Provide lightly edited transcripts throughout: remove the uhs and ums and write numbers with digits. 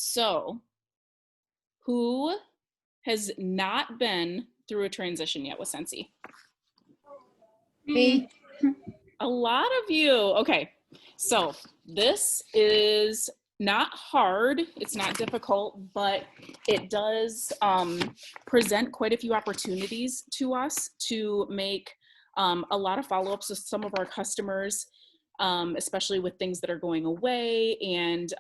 So who has not been through a transition yet with Scentsy? Me. A lot of you. Okay, so this is not hard, it's not difficult, but it does present quite a few opportunities to us to make a lot of follow-ups with some of our customers, especially with things that are going away and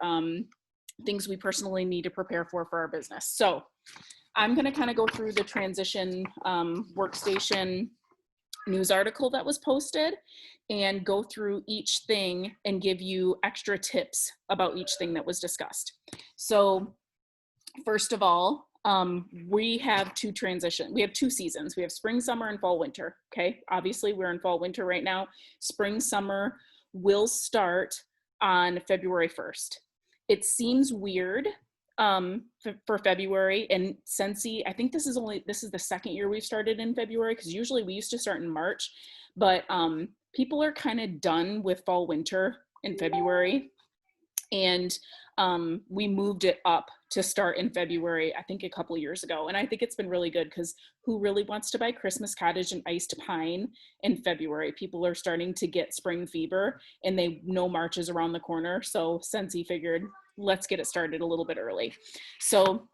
things we personally need to prepare for our business. So I'm going to kind of go through the transition workstation news article that was posted and go through each thing and give you extra tips about each thing that was discussed. So first of all, we have two seasons. We have spring, summer, and fall, winter. Okay, obviously we're in fall, winter right now. Spring, summer will start on February 1st. It seems weird for February, and Scentsy, I think this is the second year we've started in February, because usually we used to start in March, but people are kind of done with fall, winter in February, and we moved it up to start in February, I think a couple of years ago. And I think it's been really good, because who really wants to buy Christmas cottage and iced pine in February? People are starting to get spring fever, and they know March is around the corner. So Scentsy figured, let's get it started a little bit early. So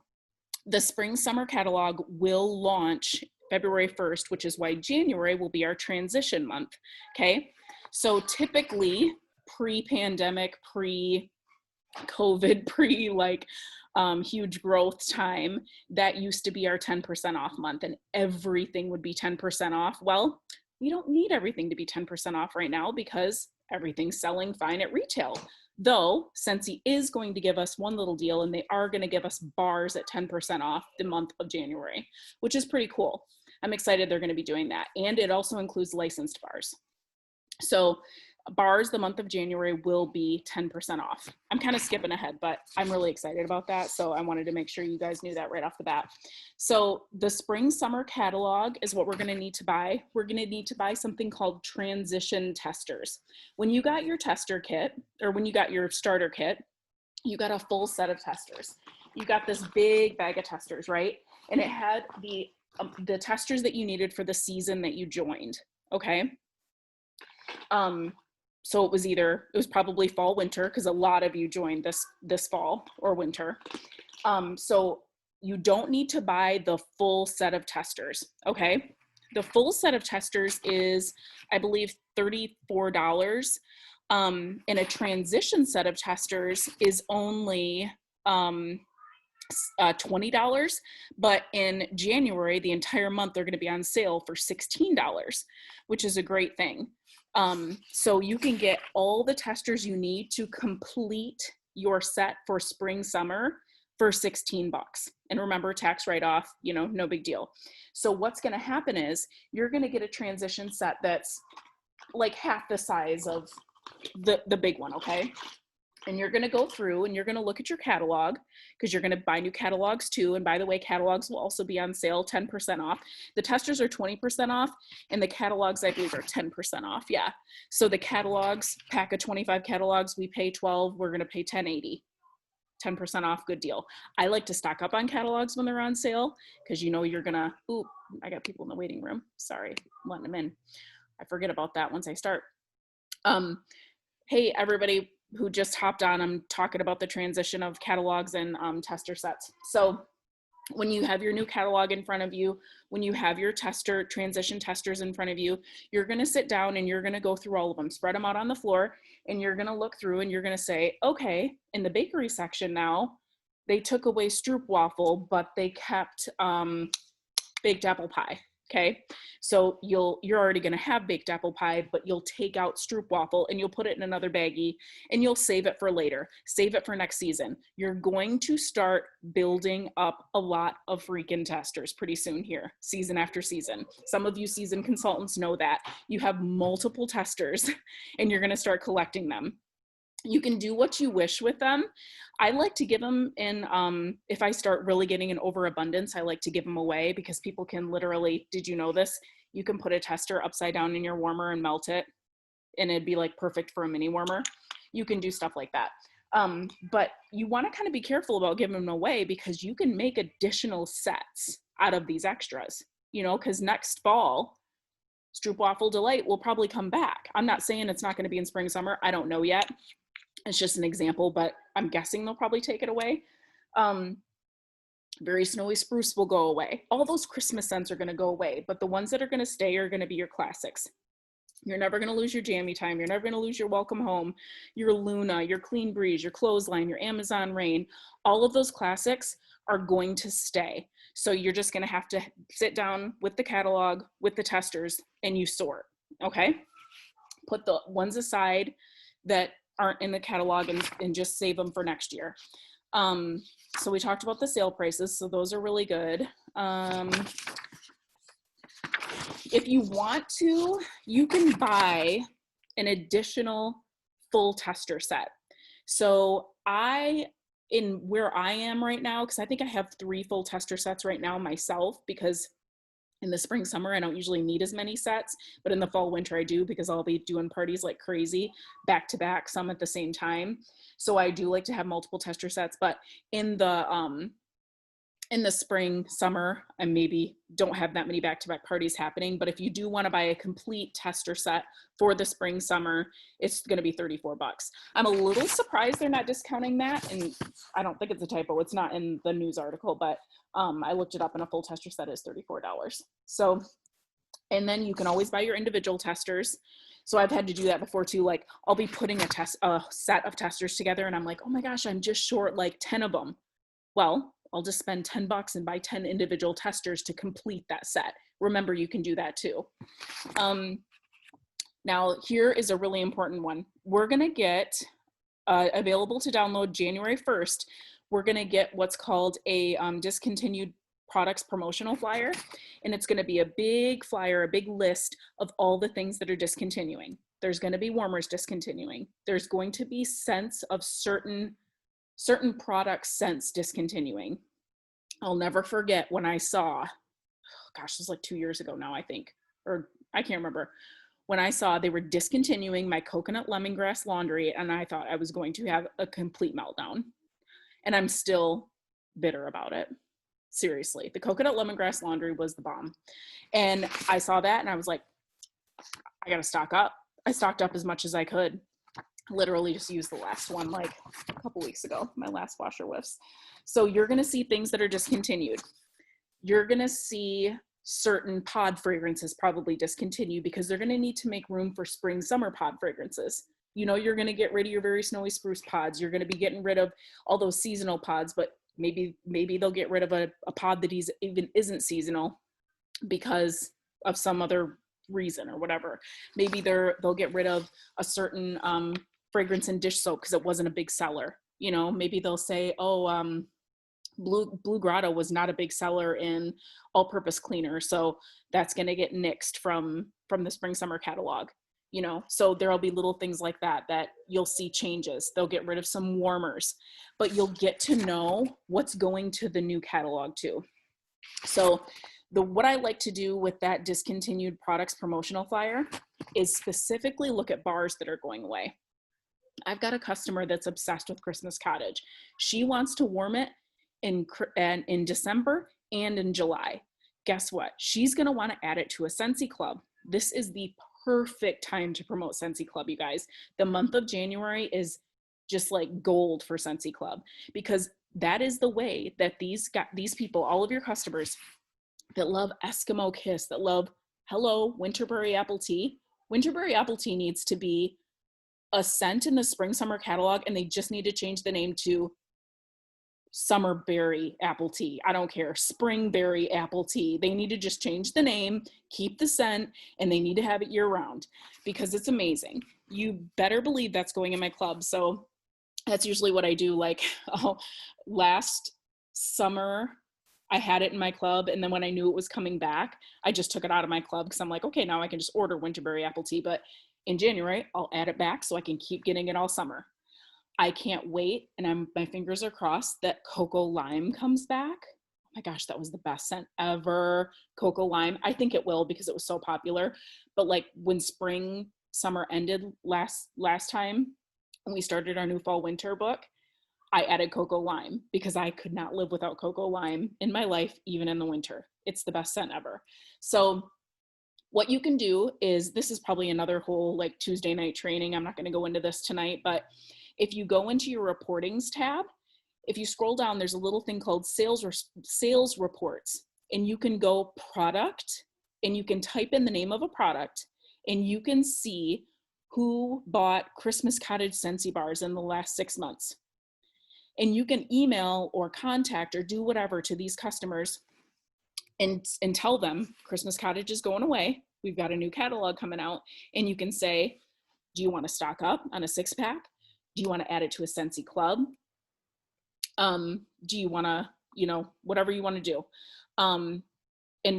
the spring summer catalog will launch February 1st, which is why January will be our transition month. Okay, so typically pre-pandemic, pre-COVID, huge growth time, that used to be our 10% off month, and everything would be 10% off. Well, we don't need everything to be 10% off right now, because everything's selling fine at retail. Though Scentsy is going to give us one little deal, and they are going to give us bars at 10% off the month of January, which is pretty cool. I'm excited they're going to be doing that. And it also includes licensed bars. So bars the month of January will be 10% off. I'm kind of skipping ahead, but I'm really excited about that. So I wanted to make sure you guys knew that right off the bat. So the spring summer catalog is what we're going to need to buy. We're going to need to buy something called transition testers. When you got your tester kit, or when you got your starter kit, you got a full set of testers. You got this big bag of testers, right? And it had the testers that you needed for the season that you joined. Okay. So it was probably fall, winter, because a lot of you joined this fall or winter. So you don't need to buy the full set of testers, okay? The full set of testers is, I believe, $34. And a transition set of testers is only $20, but in January, the entire month, they're going to be on sale for $16, which is a great thing. So you can get all the testers you need to complete your set for spring, summer for $16. And remember, tax write-off, no big deal. So what's going to happen is you're going to get a transition set that's like half the size of the big one, okay? And you're going to go through and you're going to look at your catalog, because you're going to buy new catalogs too. And by the way, catalogs will also be on sale, 10% off. The testers are 20% off, and the catalogs, I believe, are 10% off. Yeah. So the catalogs, pack of 25 catalogs, we pay 12, we're going to pay $10.80. 10% off, good deal. I like to stock up on catalogs when they're on sale, because you're going to, I got people in the waiting room. Sorry, I'm letting them in. I forget about that once I start. Hey, everybody who just hopped on, I'm talking about the transition of catalogs and tester sets. So when you have your new catalog in front of you, when you have your transition testers in front of you, you're going to sit down and you're going to go through all of them, spread them out on the floor, and you're going to look through and you're going to say, okay, in the bakery section now, they took away stroopwafel, but they kept baked apple pie. Okay, so you're already going to have baked apple pie, but you'll take out stroopwafel and you'll put it in another baggie and you'll save it for later. Save it for next season. You're going to start building up a lot of freaking testers pretty soon here, season after season. Some of you seasoned consultants know that. You have multiple testers and you're going to start collecting them. You can do what you wish with them. I like to give them if I start really getting an overabundance, I like to give them away, because people can literally, did you know this? You can put a tester upside down in your warmer and melt it, and it'd be like perfect for a mini warmer. You can do stuff like that. But you want to kind of be careful about giving them away because you can make additional sets out of these extras, you know, because next fall, Stroopwafel Delight will probably come back. I'm not saying it's not going to be in spring, summer. I don't know yet. It's just an example, but I'm guessing they'll probably take it away. Very Snowy Spruce will go away. All those Christmas scents are going to go away, but the ones that are going to stay are going to be your classics. You're never going to lose your Jammy Time. You're never going to lose your Welcome Home, your Luna, your Clean Breeze, your Clothesline, your Amazon Rain. All of those classics are going to stay. So you're just going to have to sit down with the catalog, with the testers, and you sort, okay? Put the ones aside that aren't in the catalog and just save them for next year. So we talked about the sale prices, so those are really good. If you want to, you can buy an additional full tester set. So in where I am right now, because I think I have 3 full tester sets right now myself, because in the spring, summer, I don't usually need as many sets, but in the fall, winter, I do, because I'll be doing parties like crazy, back to back, some at the same time. So I do like to have multiple tester sets, but in the spring, summer, I maybe don't have that many back-to-back parties happening. But if you do want to buy a complete tester set for the spring, summer, it's going to be $34. I'm a little surprised they're not discounting that. And I don't think it's a typo. It's not in the news article, but I looked it up and a full tester set is $34. So, and then you can always buy your individual testers. So I've had to do that before too. Like I'll be putting a set of testers together and I'm like, oh my gosh, I'm just short like 10 of them. Well, I'll just spend $10 and buy 10 individual testers to complete that set. Remember, you can do that too. Now, here is a really important one. We're gonna get, available to download January 1st, we're gonna get what's called a Discontinued Products promotional flyer. And it's gonna be a big flyer, a big list of all the things that are discontinuing. There's gonna be warmers discontinuing. There's going to be scents of certain product scents discontinuing. I'll never forget when I saw, gosh, this was like 2 years ago now, I think, or I can't remember, when I saw they were discontinuing my coconut lemongrass laundry, and I thought I was going to have a complete meltdown. And I'm still bitter about it. Seriously, the coconut lemongrass laundry was the bomb. And I saw that and I was like, I gotta stock up. I stocked up as much as I could. Literally just used the last one like a couple weeks ago, my last washer whiffs. So you're gonna see things that are discontinued. You're gonna see certain pod fragrances probably discontinued because they're gonna need to make room for spring, summer pod fragrances. You know, you're gonna get rid of your Very Snowy Spruce pods. You're gonna be getting rid of all those seasonal pods, but maybe they'll get rid of a pod that even isn't seasonal because of some other reason or whatever. Maybe they'll get rid of a certain fragrance and dish soap because it wasn't a big seller. You know, maybe they'll say, oh, Blue Grotto was not a big seller in all-purpose cleaner, so that's going to get nixed from the spring summer catalog. You know, so there'll be little things like that you'll see changes. They'll get rid of some warmers, but you'll get to know what's going to the new catalog too. So what I like to do with that Discontinued Products promotional flyer is specifically look at bars that are going away. I've got a customer that's obsessed with Christmas Cottage. She wants to warm it in December and in July. Guess what? She's going to want to add it to a Scentsy Club. This is the perfect time to promote Scentsy Club, you guys. The month of January is just like gold for Scentsy Club, because that is the way that these people, all of your customers that love Eskimo Kiss, that love Hello Winterberry Apple Tea. Winterberry Apple Tea needs to be a scent in the spring summer catalog, and they just need to change the name to Summerberry Apple Tea. I don't care. Springberry Apple Tea. They need to just change the name, keep the scent, and they need to have it year round because it's amazing. You better believe that's going in my club. So that's usually what I do. Like last summer, I had it in my club, and then when I knew it was coming back, I just took it out of my club because I'm like, okay, now I can just order Winterberry Apple Tea. But in January, I'll add it back so I can keep getting it all summer. I can't wait, and my fingers are crossed that Cocoa Lime comes back. Oh my gosh, that was the best scent ever, Cocoa Lime. I think it will because it was so popular. But like when spring, summer ended last time, and we started our new fall winter book, I added cocoa lime because I could not live without cocoa lime in my life, even in the winter. It's the best scent ever. So what you can do is, this is probably another whole like Tuesday night training. I'm not going to go into this tonight, but if you go into your reportings tab, if you scroll down, there's a little thing called sales reports, and you can go product and you can type in the name of a product and you can see who bought Christmas Cottage Scentsy bars in the last 6 months. And you can email or contact or do whatever to these customers and tell them Christmas Cottage is going away. We've got a new catalog coming out. And you can say, do you want to stock up on a 6-pack? Do you want to add it to a Scentsy club? Do you want to, whatever you want to do. And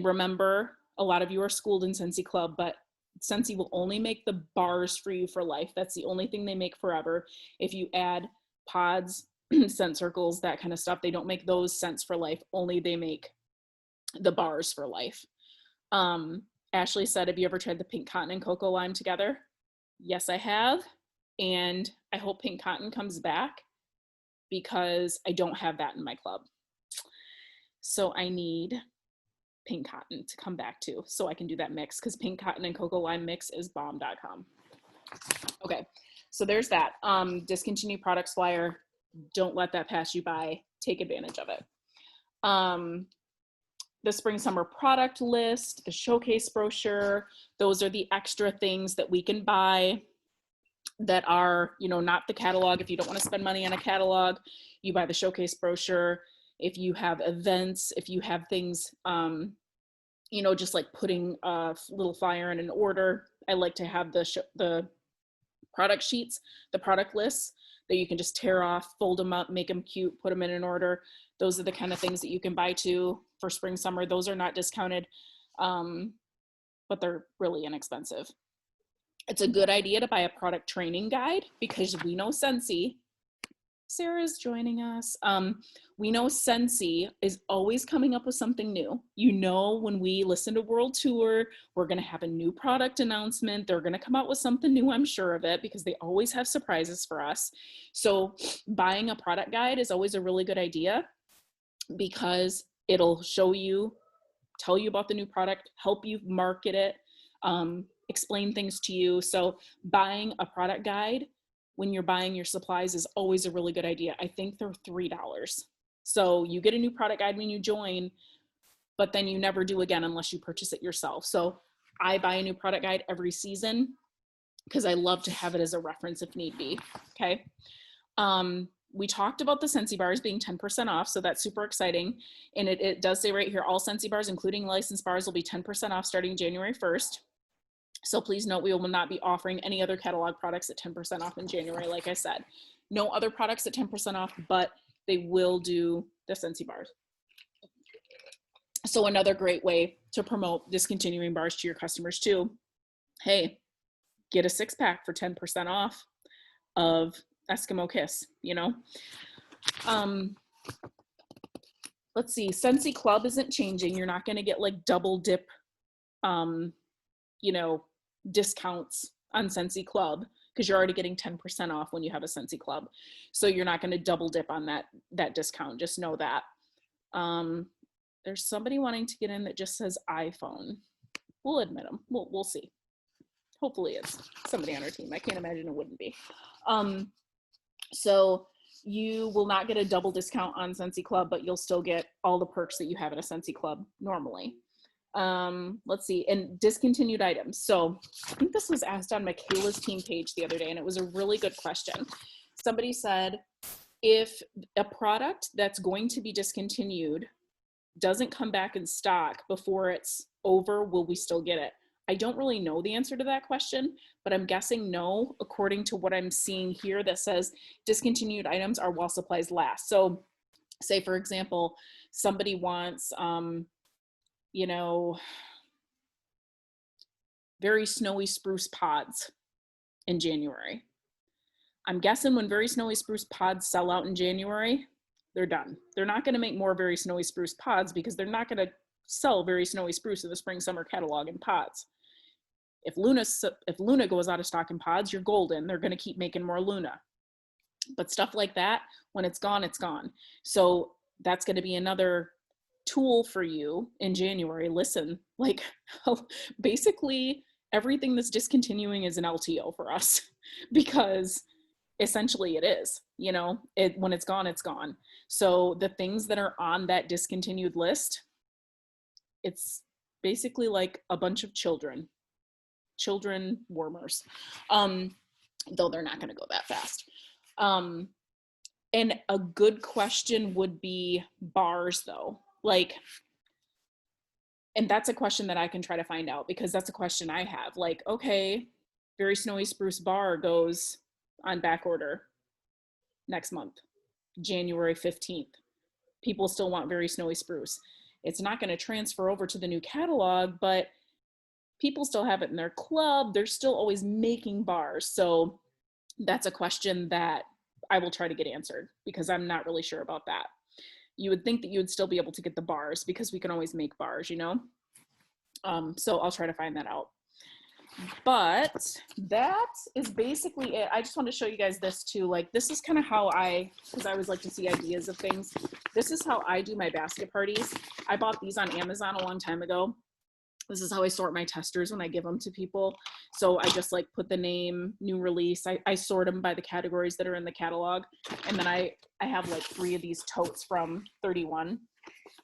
remember, a lot of you are schooled in Scentsy Club, but Scentsy will only make the bars for you for life. That's the only thing they make forever. If you add pods, scent circles, that kind of stuff, they don't make those scents for life. Only they make the bars for life. Ashley said, have you ever tried the pink cotton and cocoa lime together? Yes, I have. And I hope pink cotton comes back because I don't have that in my club. So I need pink cotton to come back to so I can do that mix, because pink cotton and cocoa lime mix is bomb.com. Okay, so there's that. Discontinued products flyer. Don't let that pass you by. Take advantage of it. The spring summer product list, the showcase brochure, those are the extra things that we can buy that are, not the catalog. If you don't want to spend money on a catalog, you buy the showcase brochure. If you have events, if you have things, just like putting a little flyer in an order, I like to have the product sheets, the product lists that you can just tear off, fold them up, make them cute, put them in an order. Those are the kind of things that you can buy too for spring, summer. Those are not discounted, but they're really inexpensive. It's a good idea to buy a product training guide because we know Scentsy. Sarah's joining us. We know Scentsy is always coming up with something new. When we listen to World Tour, we're going to have a new product announcement. They're going to come out with something new, I'm sure of it, because they always have surprises for us. So buying a product guide is always a really good idea because it'll show you, tell you about the new product, help you market it, explain things to you. So buying a product guide when you're buying your supplies is always a really good idea. I think they're $3. So you get a new product guide when you join, but then you never do again unless you purchase it yourself. So I buy a new product guide every season because I love to have it as a reference if need be, okay? We talked about the Scentsy bars being 10% off, so that's super exciting. And it does say right here, all Scentsy bars, including licensed bars, will be 10% off starting January 1st. So please note, we will not be offering any other catalog products at 10% off in January, like I said. No other products at 10% off, but they will do the Scentsy bars. So another great way to promote discontinuing bars to your customers too. Hey, get a 6-pack for 10% off of Eskimo Kiss, Let's see, Scentsy Club isn't changing. You're not going to get like double dip, discounts on Scentsy Club because you're already getting 10% off when you have a Scentsy Club. So you're not going to double dip on that discount. Just know that. There's somebody wanting to get in that just says iPhone. We'll admit them. We'll see. Hopefully it's somebody on our team. I can't imagine it wouldn't be. So you will not get a double discount on Scentsy Club, but you'll still get all the perks that you have in a Scentsy Club normally. Let's see, and discontinued items. So I think this was asked on Michaela's team page the other day, and it was a really good question. Somebody said, if a product that's going to be discontinued doesn't come back in stock before it's over, will we still get it? I don't really know the answer to that question, but I'm guessing no, according to what I'm seeing here that says discontinued items are while supplies last. So say, for example, somebody wants, very snowy spruce pods in January. I'm guessing when very snowy spruce pods sell out in January, they're done. They're not going to make more very snowy spruce pods because they're not going to sell very snowy spruce in the spring summer catalog in pods. If Luna goes out of stock in pods, you're golden. They're going to keep making more Luna. But stuff like that, when it's gone, it's gone. So that's going to be another tool for you in January. Listen, like basically everything that's discontinuing is an LTO for us because essentially it is, you know, when it's gone, it's gone. So the things that are on that discontinued list, it's basically like a bunch of children warmers, though they're not going to go that fast. And a good question would be bars though, like, and that's a question that I can try to find out because that's a question I have. Like, okay, Very Snowy Spruce bar goes on back order next month, January 15th. People still want Very Snowy Spruce. It's not going to transfer over to the new catalog, but people still have it in their club. They're still always making bars. So that's a question that I will try to get answered because I'm not really sure about that. You would think that you would still be able to get the bars because we can always make bars, you know? So I'll try to find that out. But that is basically it. I just want to show you guys this too. Like, this is kind of how because I always like to see ideas of things. This is how I do my basket parties. I bought these on Amazon a long time ago. This is how I sort my testers when I give them to people. So I just like put the name, new release. I sort them by the categories that are in the catalog. And then I have like 3 of these totes from 31.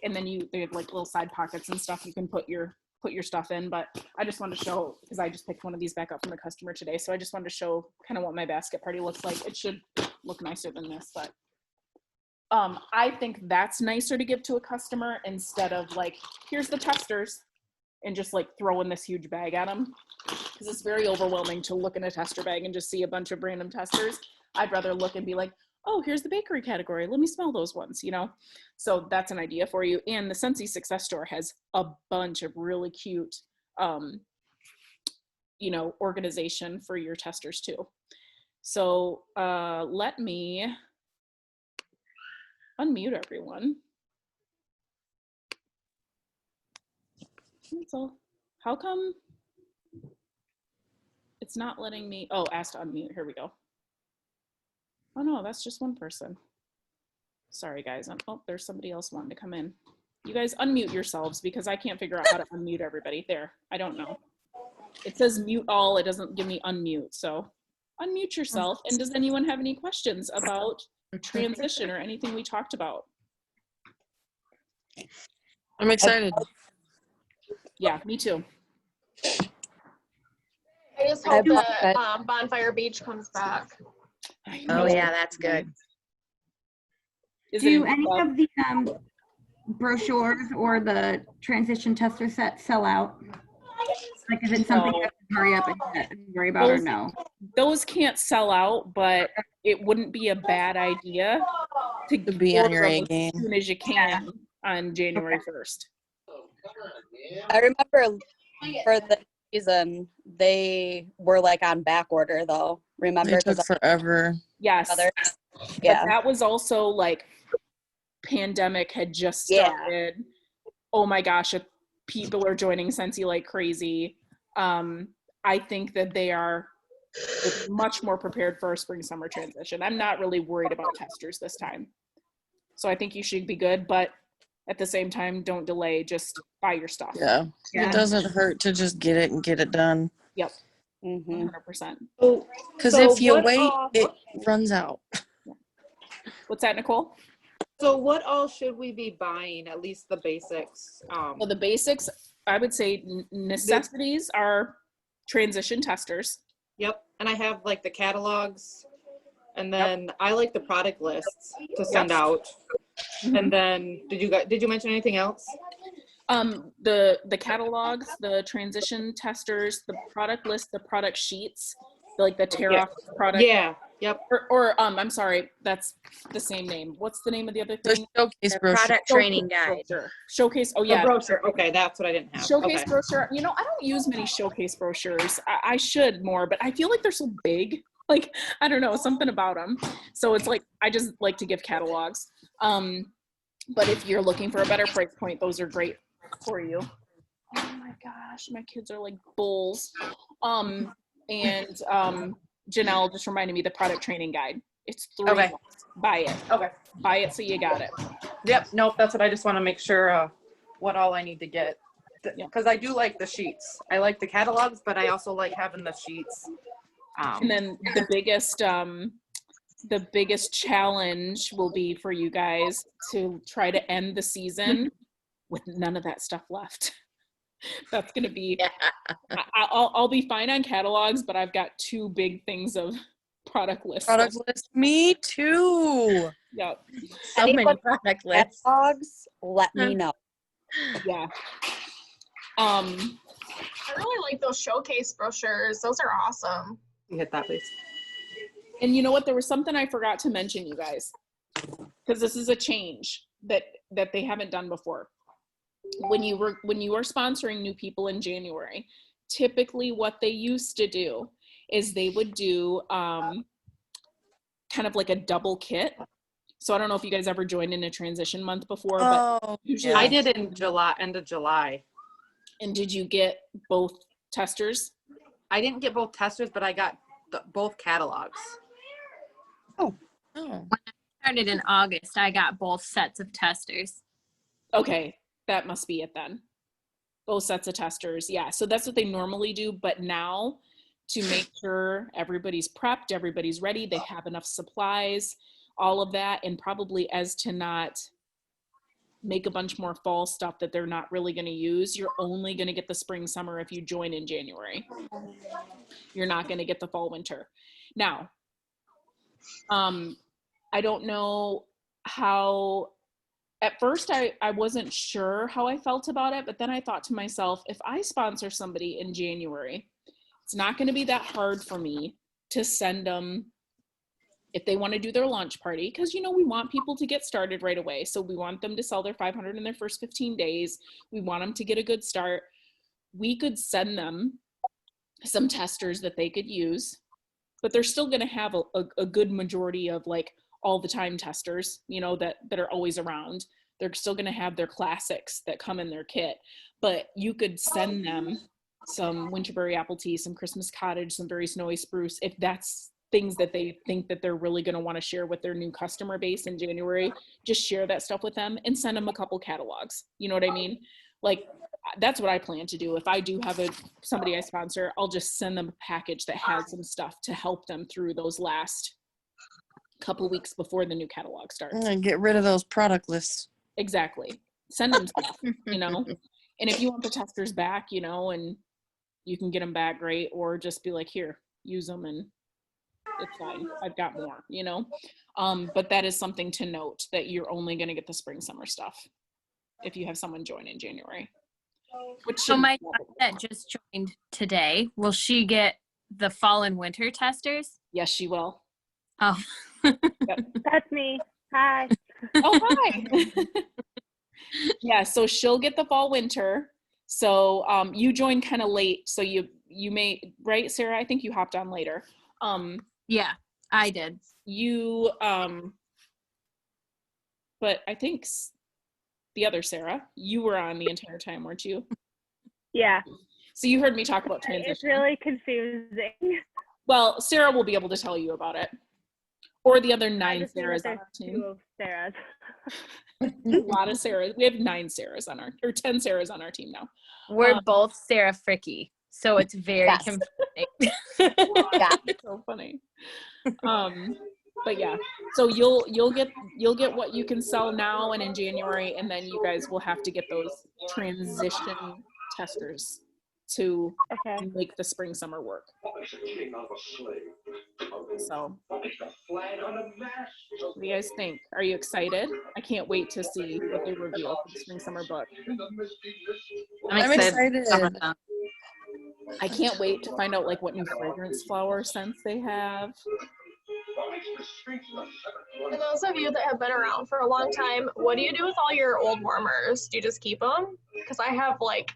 And then they have like little side pockets and stuff you can put your stuff in. But I just wanted to show, because I just picked one of these back up from the customer today. So I just wanted to show kind of what my basket party looks like. It should look nicer than this, but I think that's nicer to give to a customer instead of like, here's the testers, and just like throwing this huge bag at them, because it's very overwhelming to look in a tester bag and just see a bunch of random testers. I'd rather look and be like, oh, here's the bakery category. Let me smell those ones, you know? So that's an idea for you. And the Scentsy Success Store has a bunch of really cute, you know, organization for your testers too. So let me unmute everyone. So how come it's not letting me, oh, ask to unmute, here we go. Oh no, that's just one person. Sorry guys, oh, there's somebody else wanting to come in. You guys unmute yourselves because I can't figure out how to unmute everybody. There, I don't know. It says mute all, it doesn't give me unmute, so unmute yourself. And does anyone have any questions about transition or anything we talked about? I'm excited. Yeah, me too. I just hope that Bonfire Beach comes back. Oh yeah, that's good. Do any of the brochures or the transition tester set sell out? Like, is it something you have to hurry up and worry about, or no? Those can't sell out, but it wouldn't be a bad idea to be on your A game as soon as you can on January 1st. I remember for the season, they were like on back order though. Remember? They took forever. Yes. Yeah. But that was also like pandemic had just started. Yeah. Oh my gosh, people are joining Scentsy like crazy. I think that they are much more prepared for a spring summer transition. I'm not really worried about testers this time. So I think you should be good, but at the same time, don't delay, just buy your stuff. Yeah. It doesn't hurt to just get it and get it done. Yep. 100%. Because if you wait, it runs out. What's that, Nicole? So what all should we be buying? At least the basics. Well, the basics, I would say necessities are transition testers. Yep. And I have like the catalogs, and then I like the product lists to send out. And then did you mention anything else? The catalogs, the transition testers, the product list, the product sheets, like the tear off product. Yeah. Yep. Or I'm sorry, that's the same name. What's the name of the other thing? The showcase brochure. Product training guide. Showcase. Oh yeah. The brochure. Okay, that's what I didn't have. Showcase brochure. You know, I don't use many showcase brochures. I should more, but I feel like they're so big. Like, I don't know, something about them. So it's like, I just like to give catalogs. But if you're looking for a better price point, those are great for you. Oh my gosh, my kids are like bulls. And Janelle just reminded me the product training guide. It's $3. Okay. Buy it. Okay. Buy it so you got it. Yep. Buy it. Okay. Buy it so you got it. Yep. Nope. That's what I just want to make sure what all I need to get. Yeah. Because I do like the sheets. I like the catalogs, but I also like having the sheets. And then the biggest challenge will be for you guys to try to end the season with none of that stuff left. That's going to be, I'll be fine on catalogs, but I've got 2 big things of product lists. Product list. Me too. Yep. So many Anyone product lists. catalogs, let me know. Yeah. I really like those showcase brochures. Those are awesome. You hit that, please. And you know what? There was something I forgot to mention, you guys, because this is a change that they haven't done before. When you are sponsoring new people in January, typically what they used to do is they would do kind of like a double kit. So I don't know if you guys ever joined in a transition month before, but usually I did in July, end of July. And did you get both testers? I didn't get both testers, but I got both catalogs. Oh. Started in August. I got both sets of testers. Okay, that must be it then. Both sets of testers. Yeah, so that's what they normally do. But now, to make sure everybody's prepped, everybody's ready, they have enough supplies, all of that, and probably as to not make a bunch more fall stuff that they're not really going to use. You're only going to get the spring summer if you join in January. You're not going to get the fall winter. Now, I don't know how, at first I wasn't sure how I felt about it, but then I thought to myself, if I sponsor somebody in January, it's not going to be that hard for me to send them, if they want to do their launch party, because, you know, we want people to get started right away. So we want them to sell their 500 in their first 15 days. We want them to get a good start. We could send them some testers that they could use, but they're still going to have a good majority of like all the time testers, you know, that are always around. They're still going to have their classics that come in their kit, but you could send them some Winterberry apple tea, some Christmas cottage, some very snowy spruce, if that's things that they think that they're really going to want to share with their new customer base in January. Just share that stuff with them and send them a couple catalogs. You know what I mean? Like, that's what I plan to do. If I do have somebody I sponsor, I'll just send them a package that has some stuff to help them through those last couple weeks before the new catalog starts. And get rid of those product lists. Exactly. Send them stuff, you know? And if you want the testers back, you know, and you can get them back, great. Or just be like, here, use them and it's fine. I've got more, you know? But that is something to note, that you're only going to get the spring summer stuff if you have someone join in January. So my daughter that just joined today, will she get the fall and winter testers? Yes, she will. Oh. Yep. That's me. Hi. Oh, hi. Yeah, so she'll get the fall winter. So you joined kind of late, so you may, right, Sarah? I think you hopped on later. Yeah, I did. You but I think the other Sarah, you were on the entire time, weren't you? Yeah. So you heard me talk about transition. It's really confusing. Well, Sarah will be able to tell you about it. Or the other 9 just know Sarahs that on our there's team. 2 Sarahs. A lot of Sarahs. We have 9 Sarahs on or 10 Sarahs on our team now. We're both Sarah Fricky, so it's very Yes. confusing. Yeah. It's so funny. But yeah, so you'll get what you can sell now and in January, and then you guys will have to get those transition testers to Okay. make the spring summer work. So what do you guys think? Are you excited? I can't wait to see what they reveal for the spring summer book. I'm excited. I can't wait to find out like what new fragrance flower scents they have. For those of you that have been around for a long time, what do you do with all your old warmers? Do you just keep them? Because I have like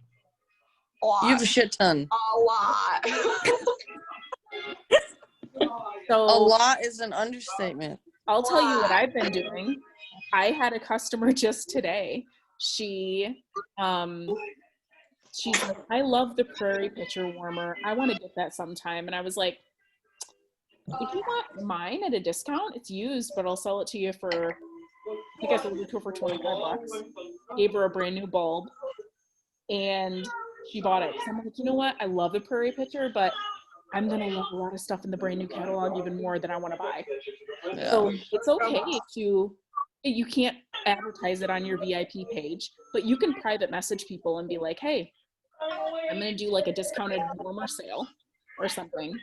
a lot. You have a shit ton. A lot. So A lot is an understatement. I'll tell you what I've been doing. I had a customer just today. She's like, I love the Prairie Pitcher Warmer. I want to get that sometime. And I was like, if you want mine at a discount, it's used, but I'll sell it to you for, I think I sold it to her for 25 bucks. Gave her a brand new bulb and she bought it. So I'm like, you know what? I love the prairie pitcher, but I'm going to love a lot of stuff in the brand new catalog even more than I want to buy. Yeah. So it's okay to, you can't advertise it on your VIP page, but you can private message people and be like, hey, I'm going to do like a discounted warmer sale or something.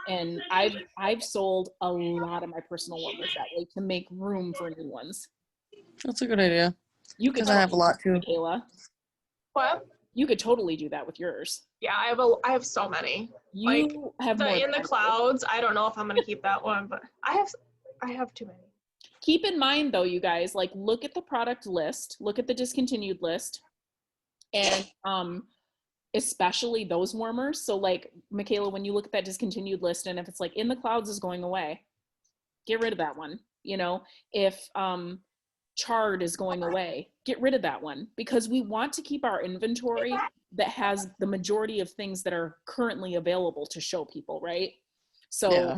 And I've sold a lot of my personal warmers that way to make room for new ones. That's a good idea. You could Because I have a lot too. Kayla. What? You could totally do that with yours. Yeah, I have so many. You Like, have more in the than I do. clouds. I don't know if I'm gonna keep that one, but I have too many. Keep in mind though, you guys, like look at the product list, look at the discontinued list, and especially those warmers. So like Michaela, when you look at that discontinued list and if it's like in the clouds is going away, get rid of that one. You know, if charred is going away, get rid of that one, because we want to keep our inventory that has the majority of things that are currently available to show people, right? So Yeah.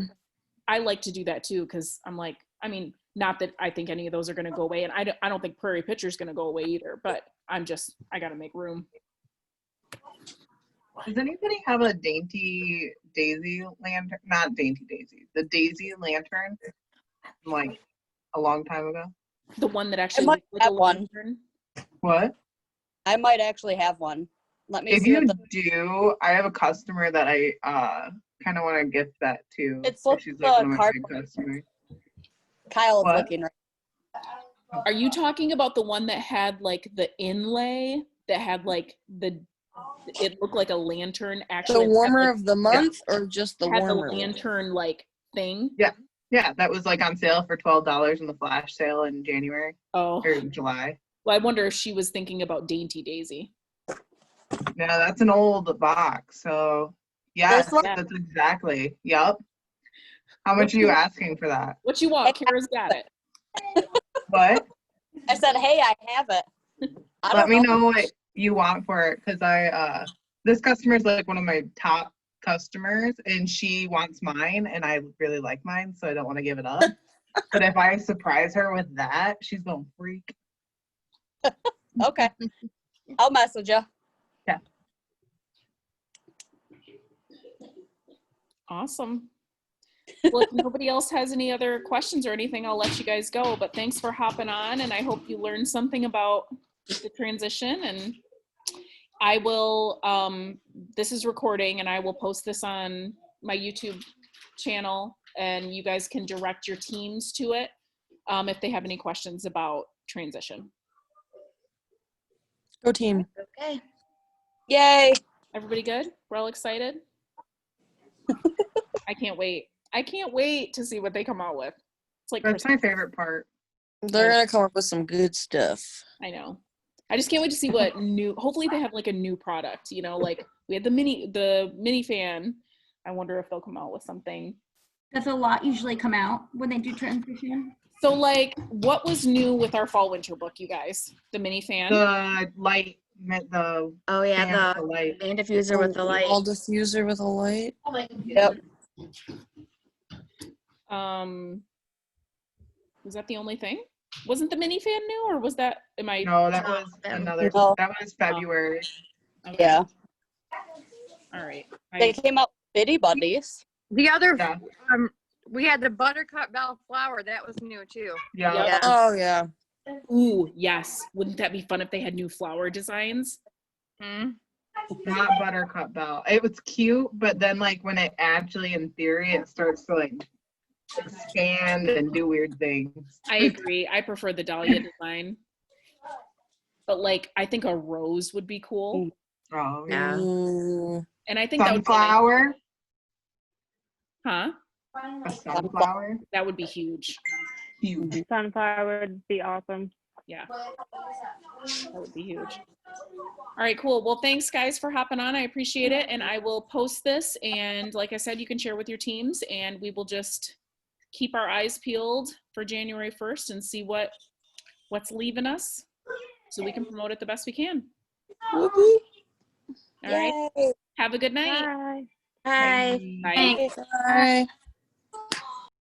I like to do that too, because I'm like, I mean, not that I think any of those are going to go away, and I don't think Prairie Pitcher is going to go away either, but I got to make room. Does anybody have a Dainty Daisy lantern? Not Dainty Daisy, the Daisy lantern, like a long time ago. The one that actually might looks like a have one. lantern. What? I might actually have one. Let me If see you what the do, I have a customer that I kind of want to gift that to. It's So like she's the like one of my card- big customers. Kyle's What? looking right. Are you talking about the one that had like the inlay that had like it looked like a lantern actually? The warmer of the month or just the had warmer? the lantern like thing? Yeah, that was like on sale for $12 in the flash sale in January Oh, or July. well, I wonder if she was thinking about Dainty Daisy. Yeah, that's an old box. So yes, This one? that's exactly. Yep. How much are you asking for that? What you want? Kara's got it. What? I said, hey, I have it. I Let don't me know what you want for it, because this customer is like one of my top customers and she wants mine and I really like mine, so I don't want to give it up. But if I surprise her with that, she's gonna freak. Okay. I'll message you. Awesome. Well, if nobody else has any other questions or anything, I'll let you guys go. But thanks for hopping on, and I hope you learned something about the transition. And I will, this is recording, and I will post this on my YouTube channel, and you guys can direct your teams to it if they have any questions about transition. Go team. Okay. Yay. Everybody good? We're all excited? I can't wait. I can't wait to see what they come out with. It's like That's my favorite part. They're gonna come up with some good stuff. I know. I just can't wait to see what new, hopefully they have like a new product, you know, like we had the mini fan. I wonder if they'll come out with something. Does a lot usually come out when they do transition? So like, what was new with our fall winter book, you guys? The mini fan? The light, the Oh yeah, fan with the the light. fan diffuser with the light. Wall diffuser with a light. Yep. Was that the only thing? Wasn't the mini fan new, or was that, am I? No, that was another. No. That was February. Okay. Yeah. All right. They came out with Bitty Buddies. The other, Yeah. we had the buttercup bell flower. That was new too. Yeah. Yeah. Oh yeah. Ooh, yes. Wouldn't that be fun if they had new flower designs? Hmm. Not Buttercup Bell. It was cute, but then like when it actually, in theory, it starts to like expand and do weird things. I agree. I prefer the dahlia design. But like, I think a rose would be cool. Oh Yeah. Ooh. And I think that would be sunflower. huh? A sunflower. That would be huge. Huge. Sunflower would be awesome. Yeah. That would be huge. All right, cool. Well, thanks guys for hopping on. I appreciate it. And I will post this. And like I said, you can share with your teams and we will just keep our eyes peeled for January 1st and see what's leaving us so we can promote it the best we can. All right. Yay. Have a good night. Bye. Hi. Bye. Thanks. Bye.